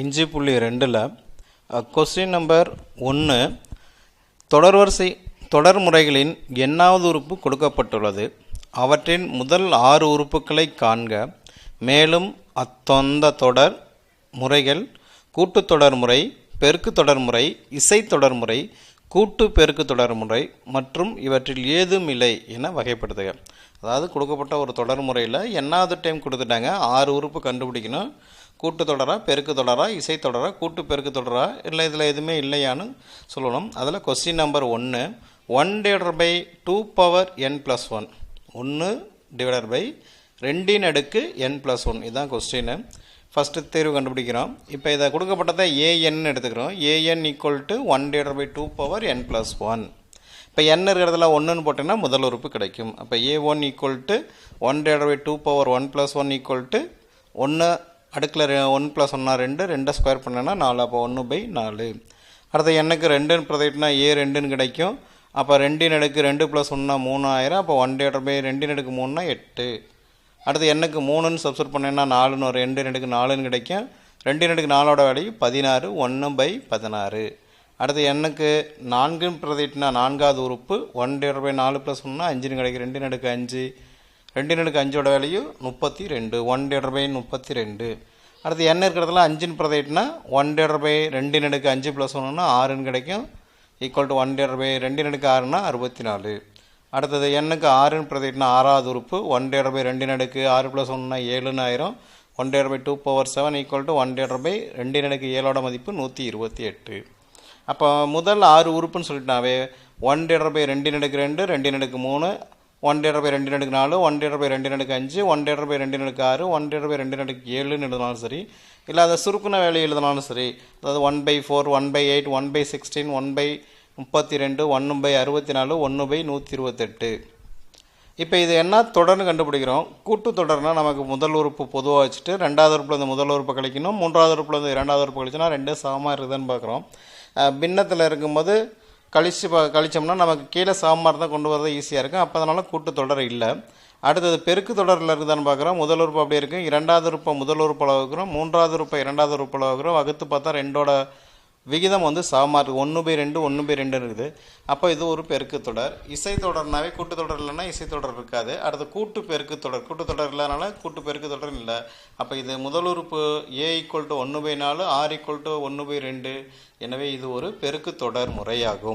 5.2ல் question number 1 தொடர்முறைகளின் எண்ணாவது உறுப்பு கொடுக்கப்பட்டுள்ளது. அவற்றின் முதல் 6 உறுப்புகளை காண்க. மேலும் அத்தொந்த தொடர் முறைகள் கூட்டு தொடர்முறை, பெருக்கு தொடர்முறை, இசை தொடர்முறை, கூட்டு பெருக்கு தொடர்முறை மற்றும் இவற்றில் ஏதும் இல்லை என வகைப்படுத்துக. அதாவது கொடுக்கப்பட்ட ஒரு தொடர்முறையில் எண்ணாவது டைம் கொடுத்துட்டாங்க, 6 உறுப்பு கண்டுபிடிக்கணும். கூட்டு தொடரா, பெருக்கு தொடரா, இசை தொடரா, கூட்டு பெருக்கு தொடரா, இல்லை இதில் எதுவுமே இல்லையான்னு சொல்லணும். அதில் கொஸ்டின் நம்பர் 1 1/2n+1 1 ÷ 2n+1 இதுதான் கொஸ்டின். ஃபஸ்ட்டு தேர்வு கண்டுபிடிக்கிறோம். இப்போ இதை கொடுக்கப்பட்டதை an எடுத்துக்கிறோம். an = 1/2n+1. இப்போ n இருக்கிறதுல 1ன்னு போட்டிங்கன்னா முதல் உறுப்பு கிடைக்கும். அப்போ a1 = 1/2n+1 = 1 அடுக்கில் 1 + 1 2, 2 ஸ்கொயர் பண்ணனா 4, அப்போ 1/4. அடுத்து எண்ணுக்கு 2ன்னு பிரதிட்டுனா a2ன்னு கிடைக்கும். அப்போ 2 அடுக்கு 2 + 1 3 அப்போ 1/2 அடுக்கு 3 8. அடுத்து எண்ணுக்கு 3ன்னு சப்ஸ்டிட் பண்ணேன்னா 4ன்னு ஒரு 2 அடுக்கு 4ன்னு கிடைக்கும். 2 அடுக்கு 4ஓட வேல்யூ 16, 1/16. அடுத்து எண்ணுக்கு 4ன்னு பிரதிட்டுனா 4வது உறுப்பு 1/4 + 1 5ன்னு கிடைக்கும். 2 அடுக்கு 5, 2 அடுக்கு 5ஓட வேல்யூ 32, 1/32. அடுத்து n இருக்கிறதுல 5ன்னு பிரதிட்டுனா 1/2 அடுக்கு 5 + 1 6ன்னு கிடைக்கும். = 1/2 அடுக்கு 6னா 64. அடுத்தது எண்ணுக்கு 6ன்னு பிரதிட்டுனா 6வது உறுப்பு 1/2 அடுக்கு 6 + 1 7ன்னு ஆயிரும். 1/2 = 1/2 அடுக்கு 7ஓட மதிப்பு 128. அப்போ முதல் 6 உறுப்புன்னு சொல்லிட்டாவே 1/2 அடுக்கு 2, 2 அடுக்கு 3, 1/2 அடுக்கு 4, 1/2 அடுக்கு 5, 1/2 அடுக்கு 6, 1/2 அடுக்கு 7ன்னு எழுதினாலும் சரி, இல்லை அதை சுருக்குன வேலையை எழுதினாலும் சரி. அதாவது 1/4, 1/8, 1/16, 1/32, 1/64, 1/128. இப்போ இது என்ன தொடர்னு கண்டுபிடிக்கிறோம். கூட்டு தொடர்னா நமக்கு முதல் உறுப்பு பொதுவாக வச்சுட்டு 2வது உறுப்பில் இந்த முதல் உறுப்பு கழிக்கணும், 3வது உறுப்பில் இந்த 2வது உறுப்பு கழிச்சுன்னா 2 சமமாக இருக்குதுன்னு பார்க்குறோம். பின்னத்தில் இருக்கும்போது கழிச்சோம்னா நமக்கு கீழே சமமாக இருந்தால் கொண்டு வரது ஈஸியாக இருக்கும். அப்போ அதனால் கூட்டு தொடர் இல்லை. அடுத்தது பெருக்கு தொடரில் இருக்குதான்னு பார்க்குறோம். முதல் உறுப்பு அப்படியே இருக்குது, 2வது உறுப்பை முதல் உறுப்பில் வகுக்கிறோம், 3வது உறுப்பை 2வது உறுப்பில் வகுக்கிறோம். வகுத்து பார்த்தா 2ஓட விகிதம் சமமாக இருக்குது, 1/2 1/2 இருக்குது. அப்போ இது ஒரு பெருக்கு தொடர். இசை தொடர்னாவே கூட்டு தொடர் இல்லைன்னா இசை தொடர் இருக்காது. அடுத்து கூட்டு பெருக்கு தொடர், கூட்டு தொடர் இல்லைனால கூட்டு பெருக்கு தொடர் இல்லை. அப்போ இது முதல் உறுப்பு a = 1/4, r = 1/2. எனவே இது ஒரு பெருக்கு தொடர் முறையாகும்.